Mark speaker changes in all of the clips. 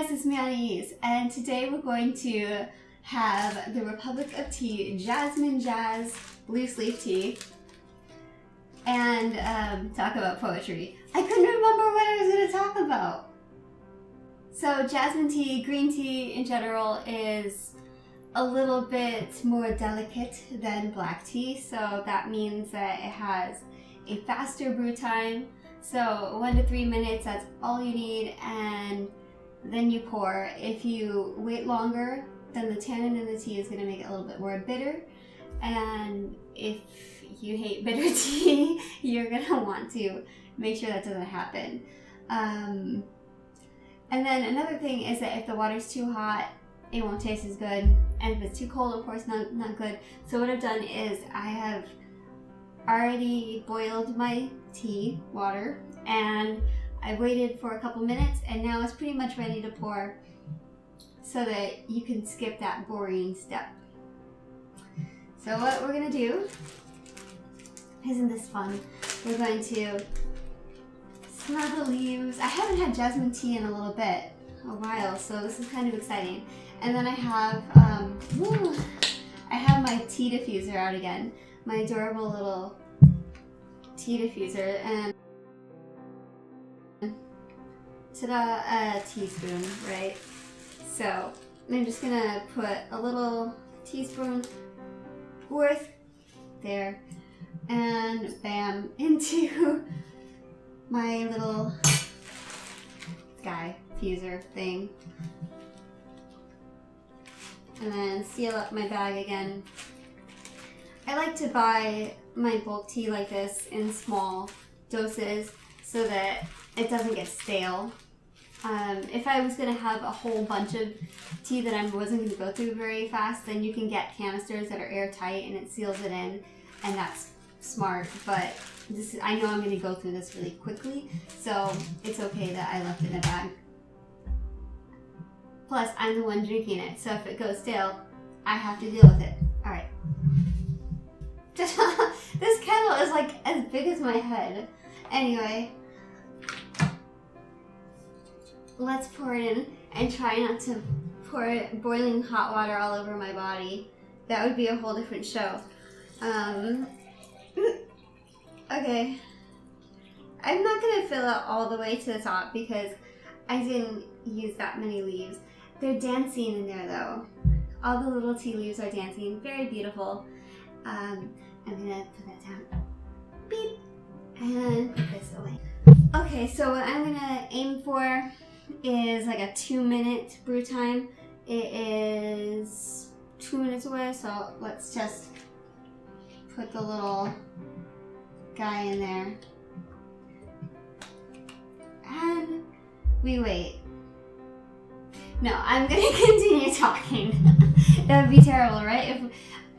Speaker 1: guys, it's me Anaïs, and today we're going to have the Republic of Tea Jasmine Jazz loose leaf tea and talk about poetry. I couldn't remember what I was going to talk about. So jasmine tea, green tea in general, is a little bit more delicate than black tea, so that means that it has a faster brew time. So 1 to 3 minutes, that's all you need, and then you pour. If you wait longer, then the tannin in the tea is going to make it a little bit more bitter, and if you hate bitter tea, you're going to want to make sure that doesn't happen. And then another thing is that if the water's too hot, it won't taste as good, and if it's too cold, of course, not good. So what I've done is I have already boiled my tea water, and I waited for a couple minutes, and now it's pretty much ready to pour so that you can skip that boring step. So what we're gonna do, isn't this fun? We're going to smell the leaves. I haven't had jasmine tea in a while, so this is kind of exciting. And then I have my tea diffuser out again, my adorable little tea diffuser, and ta-da, a teaspoon, right? So I'm just gonna put a little teaspoon worth there, and bam, into my little sky diffuser thing, and then seal up my bag again. I like to buy my bulk tea like this in small doses so that it doesn't get stale. If I was going to have a whole bunch of tea that I wasn't going to go through very fast, then you can get canisters that are airtight and it seals it in, and that's smart. But I know I'm going to go through this really quickly, so it's okay that I left it in a bag. Plus, I'm the one drinking it, so if it goes stale, I have to deal with it. Alright. This kettle is like as big as my head. Anyway, let's pour it in and try not to pour boiling hot water all over my body. That would be a whole different show. Okay. I'm not going to fill it all the way to the top because I didn't use that many leaves. They're dancing in there though. All the little tea leaves are dancing. Very beautiful. I'm gonna put that down. Beep. And put this away. Okay, so what I'm gonna aim for is like a 2-minute brew time. It is 2 minutes away, so let's just put the little guy in there. And we wait. No, I'm gonna continue talking. That would be terrible, right?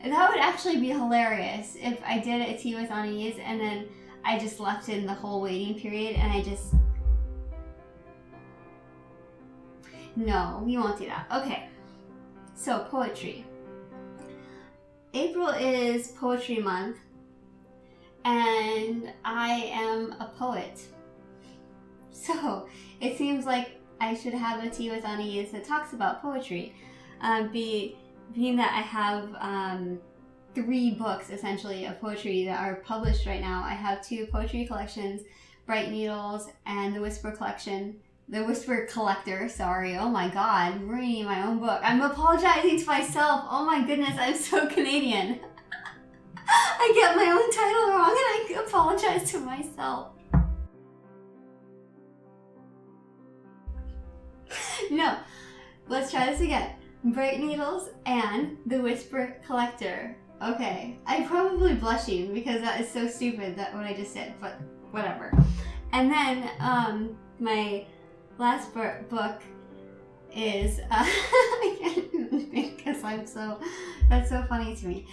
Speaker 1: That would actually be hilarious if I did a tea with Anaïs and then I just left in the whole waiting period and I just... No, we won't do that. Okay, so poetry. April is poetry month, and I am a poet. So it seems like I should have a tea with Anaïs that talks about poetry. Being that I have 3 books essentially of poetry that are published right now. I have 2 poetry collections, Bright Needles and the Whisper Collector, sorry. Oh my god, I'm reading my own book. I'm apologizing to myself. Oh my goodness, I'm so Canadian. I get my own title wrong and I apologize to myself. No, let's try this again. Bright Needles and the Whisper Collector. Okay, I'm probably blushing because that is so stupid, that what I just said, but whatever. And then my last book is I can't even think because that's so funny to me.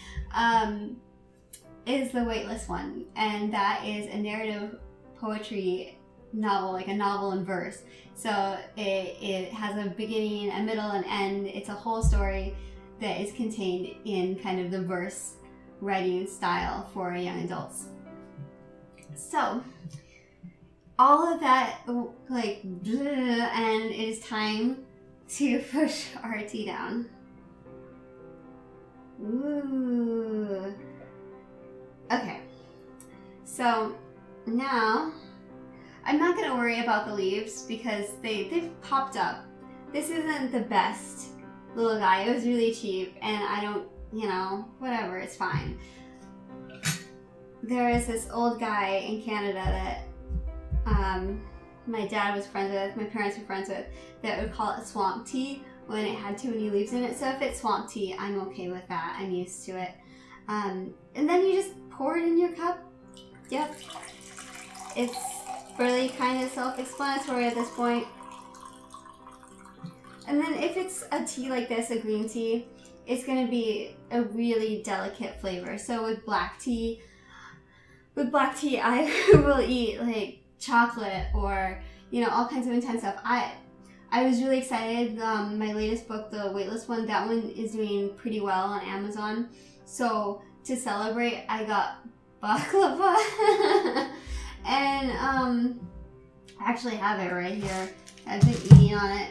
Speaker 1: Is the Weightless one, and that is a narrative poetry novel, like a novel in verse. So it has a beginning, a middle, and end. It's a whole story that is contained in kind of the verse writing style for young adults. So all of that, like, and it is time to push our tea down. Ooh. Okay. So now I'm not gonna worry about the leaves because they've popped up. This isn't the best little guy. It was really cheap and I don't, whatever, it's fine. There is this old guy in Canada that my dad was friends with, my parents were friends with, that would call it swamp tea when it had too many leaves in it. So if it's swamp tea, I'm okay with that. I'm used to it. And then you just pour it in your cup. Yep. It's really kind of self-explanatory at this point. And then if it's a tea like this, a green tea, it's going to be a really delicate flavor. So with black tea, I will eat like chocolate or, all kinds of intense stuff. I was really excited. My latest book, the Weightless one, that one is doing pretty well on Amazon. So to celebrate, I got baklava. And I actually have it right here. I've been eating on it.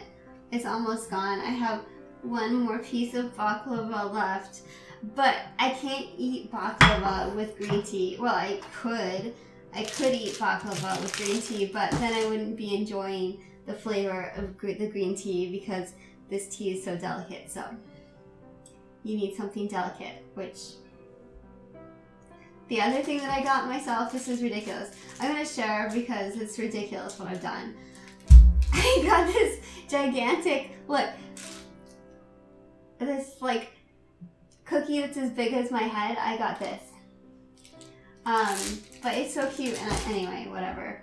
Speaker 1: It's almost gone. I have one more piece of baklava left. But I can't eat baklava with green tea. Well, I could eat baklava with green tea, but then I wouldn't be enjoying the flavor of the green tea because this tea is so delicate. So you need something delicate, which... The other thing that I got myself, this is ridiculous. I'm going to share because it's ridiculous what I've done. I got this gigantic, look, this like cookie that's as big as my head. I got this. But it's so cute, and anyway, whatever.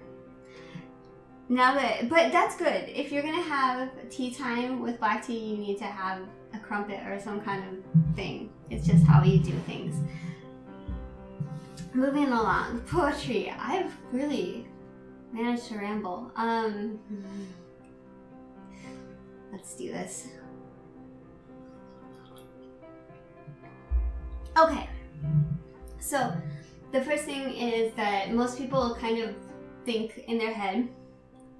Speaker 1: But that's good. If you're gonna have tea time with black tea, you need to have a crumpet or some kind of thing. It's just how you do things. Moving along, poetry. I've really managed to ramble. Let's do this. Okay, so the first thing is that most people kind of think in their head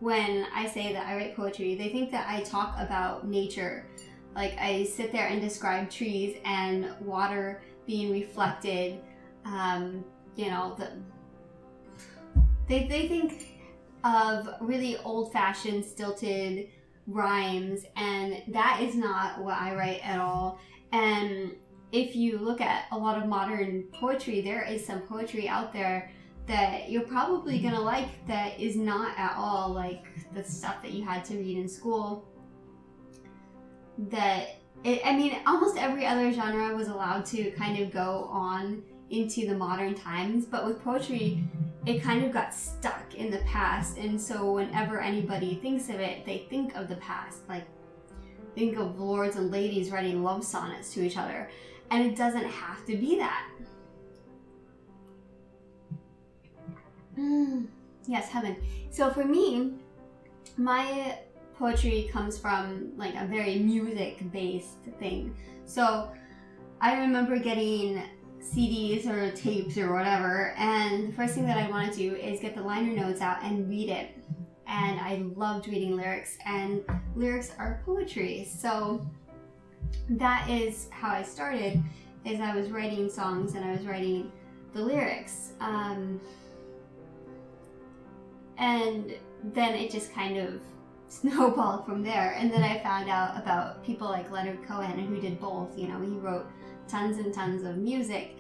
Speaker 1: when I say that I write poetry, they think that I talk about nature. Like I sit there and describe trees and water being reflected. They think of really old-fashioned stilted rhymes, and that is not what I write at all. And if you look at a lot of modern poetry, there is some poetry out there that you're probably gonna like that is not at all like the stuff that you had to read in school. Almost every other genre was allowed to kind of go on into the modern times, but with poetry, it kind of got stuck in the past, and so whenever anybody thinks of it, they think of the past. Like, think of lords and ladies writing love sonnets to each other, and it doesn't have to be that. Yes, heaven. So for me, my poetry comes from like a very music-based thing. So I remember getting CDs or tapes or whatever, and the first thing that I want to do is get the liner notes out and read it. And I loved reading lyrics, and lyrics are poetry. So that is how I started, is I was writing songs and I was writing the lyrics. And then it just kind of snowballed from there. And then I found out about people like Leonard Cohen, who did both. He wrote tons and tons of music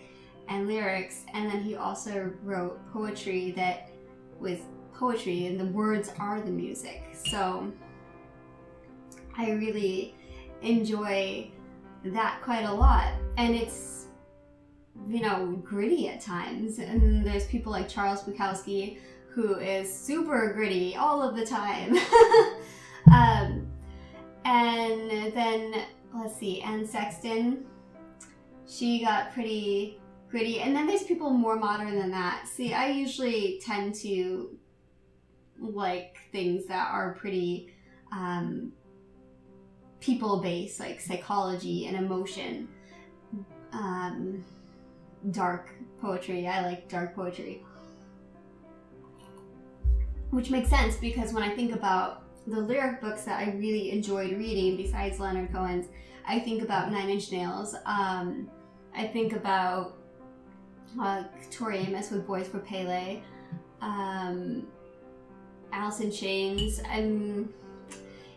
Speaker 1: and lyrics, and then he also wrote poetry that was poetry, and the words are the music. So I really enjoy that quite a lot, and it's gritty at times. And there's people like Charles Bukowski, who is super gritty all of the time. And then let's see, Anne Sexton, she got pretty gritty. And then there's people more modern than that. See, I usually tend to like things that are pretty people-based, like psychology and emotion. Dark poetry. I like dark poetry. Which makes sense, because when I think about the lyric books that I really enjoyed reading besides Leonard Cohen's, I think about Nine Inch Nails. I think about Tori Amos with Boys for Pele, Alice in Chains, and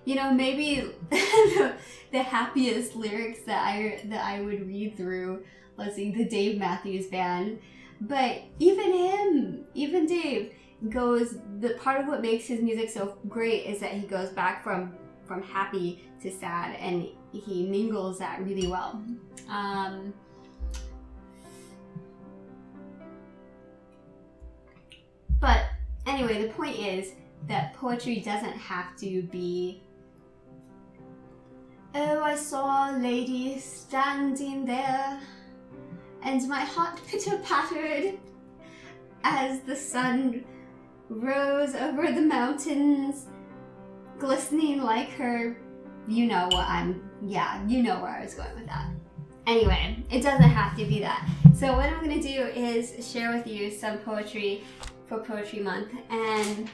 Speaker 1: maybe the happiest lyrics that I would read through, let's see, the Dave Matthews Band. But even Dave goes, the part of what makes his music so great is that he goes back from happy to sad, and he mingles that really well. But anyway, the point is that poetry doesn't have to be, oh, I saw a lady standing there, and my heart pitter-pattered as the sun rose over the mountains, glistening like her. You know where I was going with that. Anyway, it doesn't have to be that. So what I'm going to do is share with you some poetry for Poetry Month. And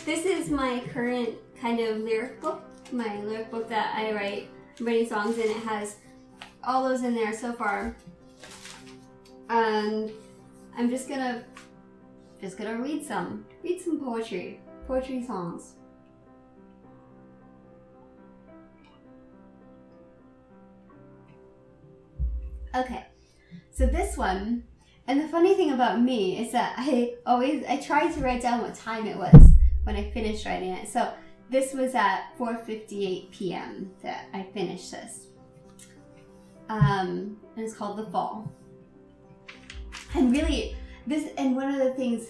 Speaker 1: this is my current kind of lyric book, my lyric book that I write. I'm writing songs, and it has all those in there so far. And I'm just gonna read some poetry songs. Okay, so this one, and the funny thing about me is that I tried to write down what time it was when I finished writing it. So this was at 4:58 p.m. that I finished this. And it's called The Fall. And really, one of the things,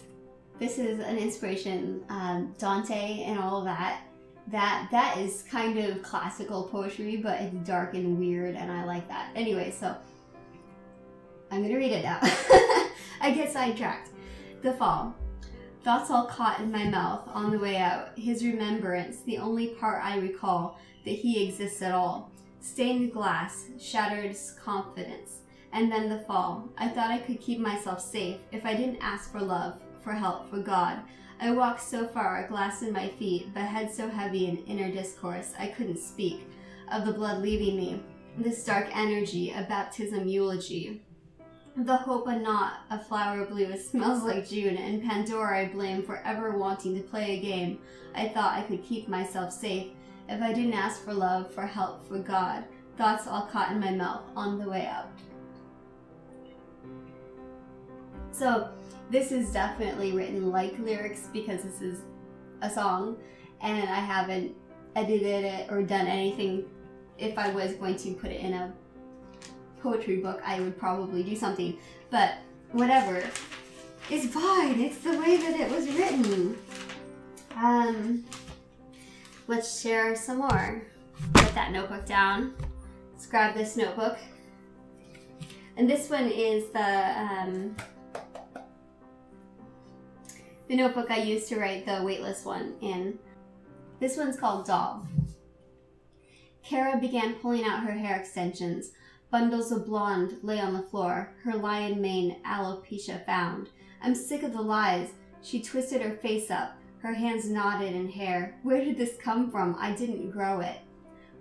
Speaker 1: this is an inspiration, Dante and all of that is kind of classical poetry, but it's dark and weird, and I like that. Anyway, so I'm gonna read it now. I get sidetracked. The Fall. Thoughts all caught in my mouth on the way out. His remembrance, the only part I recall that he exists at all. Stained glass, shattered confidence. And then the fall. I thought I could keep myself safe if I didn't ask for love, for help, for God. I walked so far, a glass in my feet, but head so heavy in inner discourse I couldn't speak of the blood leaving me. This dark energy, a baptism eulogy. The hope a knot, a flower blue, smells like June, and Pandora I blame for ever wanting to play a game. I thought I could keep myself safe if I didn't ask for love, for help, for God. Thoughts all caught in my mouth on the way out. So this is definitely written like lyrics because this is a song, and I haven't edited it or done anything. If I was going to put it in a poetry book, I would probably do something, but whatever. It's fine. It's the way that it was written. Let's share some more. Put that notebook down. Let's grab this notebook. And this one is the notebook I used to write the weightless one in. This one's called Doll. Kara began pulling out her hair extensions. Bundles of blonde lay on the floor, her lion mane alopecia found. I'm sick of the lies. She twisted her face up, her hands knotted in hair. Where did this come from? I didn't grow it.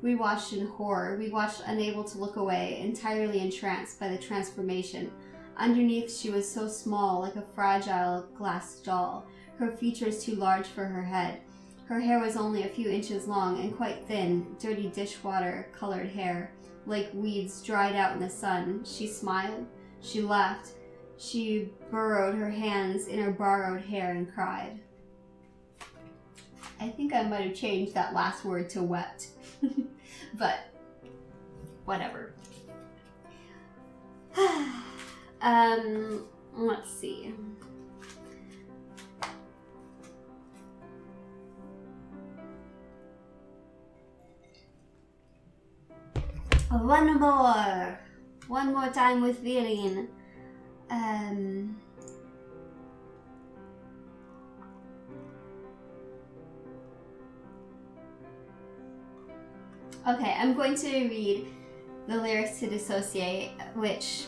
Speaker 1: We watched in horror. We watched unable to look away, entirely entranced by the transformation. Underneath, she was so small, like a fragile glass doll, her features too large for her head. Her hair was only a few inches long and quite thin, dirty dishwater-colored hair, like weeds dried out in the sun. She smiled, she laughed, she burrowed her hands in her borrowed hair and cried. I think I might have changed that last word to wept, but whatever. Let's see. One more time with feeling. Okay, I'm going to read the lyrics to Dissociate, which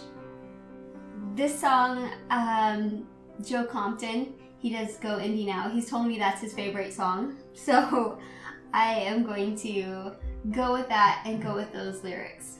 Speaker 1: this song, Joe Compton, He does go indie now. He's told me that's his favorite song. So I am going to go with that and go with those lyrics.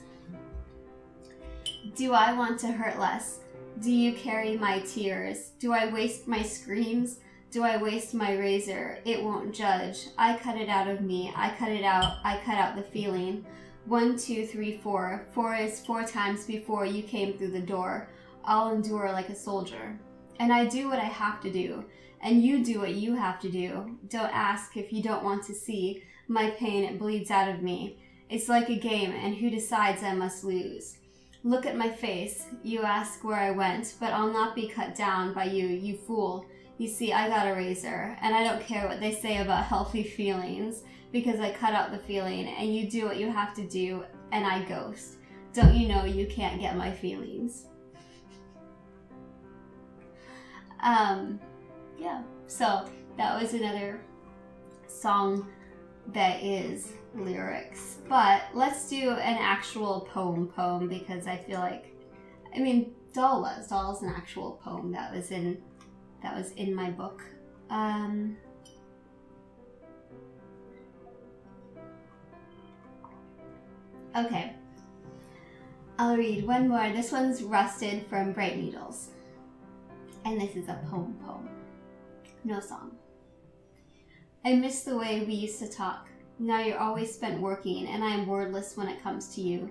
Speaker 1: Do I want to hurt less? Do you carry my tears? Do I waste my screams? Do I waste my razor? It won't judge. I cut it out of me. I cut it out. I cut out the feeling. 1, 2, 3, 4. 4 is 4 times before you came through the door. I'll endure like a soldier. And I do what I have to do. And you do what you have to do. Don't ask if you don't want to see. My pain, it bleeds out of me. It's like a game, and who decides I must lose? Look at my face. You ask where I went, but I'll not be cut down by you, you fool. You see, I got a razor, and I don't care what they say about healthy feelings, because I cut out the feeling, and you do what you have to do, and I ghost. Don't you know you can't get my feelings? Yeah, so that was another song that is lyrics. But let's do an actual poem because I feel like, I mean, Doll's an actual poem that was in my book. Okay, I'll read one more. This one's Rusted from Bright Needles. And this is a poem. No song. I miss the way we used to talk. Now you're always spent working, and I am wordless when it comes to you.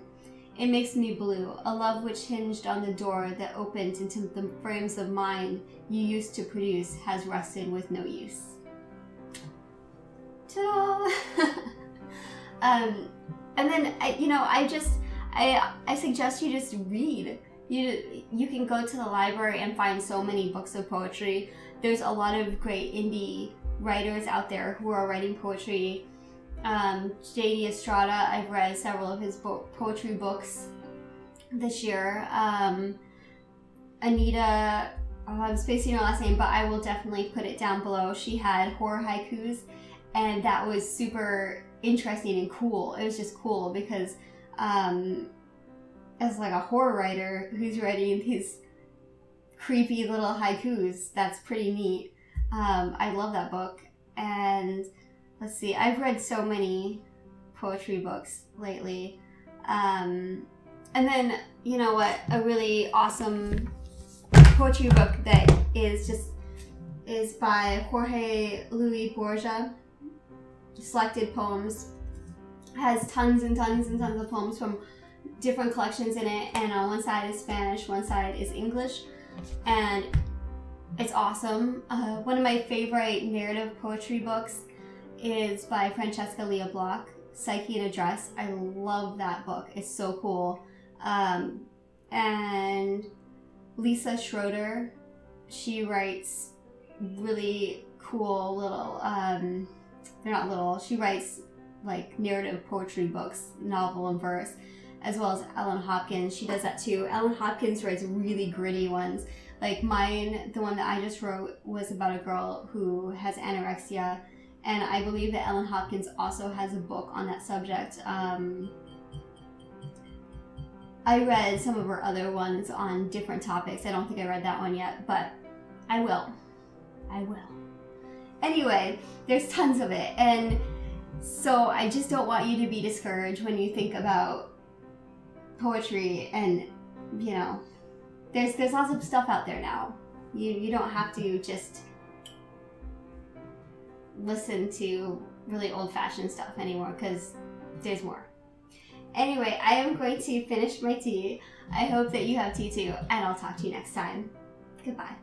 Speaker 1: It makes me blue, a love which hinged on the door that opened into the frames of mind you used to produce has rusted with no use. Ta-da! And then, I suggest you just read. You can go to the library and find so many books of poetry. There's a lot of great indie writers out there who are writing poetry. J.D. Estrada, I've read several of his poetry books this year. Anita, I'm spacing her last name, but I will definitely put it down below. She had horror haikus, and that was super interesting and cool. It was just cool because as like a horror writer who's writing these creepy little haikus, that's pretty neat. I love that book. And let's see, I've read so many poetry books lately. And then, you know what, a really awesome poetry book that is by Jorge Luis Borges, Selected Poems. Has tons and tons and tons of poems from different collections in it, and on one side is Spanish, one side is English, and it's awesome. One of my favorite narrative poetry books is by Francesca Lia Block, Psyche in a Dress. I love that book. It's so cool. And Lisa Schroeder, she writes really cool little, they're not little, she writes like narrative poetry books, novel and verse, as well as Ellen Hopkins. She does that too. Ellen Hopkins writes really gritty ones. Like mine, the one that I just wrote was about a girl who has anorexia, and I believe that Ellen Hopkins also has a book on that subject. I read some of her other ones on different topics. I don't think I read that one yet, but I will. Anyway, there's tons of it, and so I just don't want you to be discouraged when you think about poetry, and you know, there's lots of stuff out there now. You don't have to just listen to really old-fashioned stuff anymore, because there's more. Anyway, I am going to finish my tea. I hope that you have tea too, and I'll talk to you next time. Goodbye.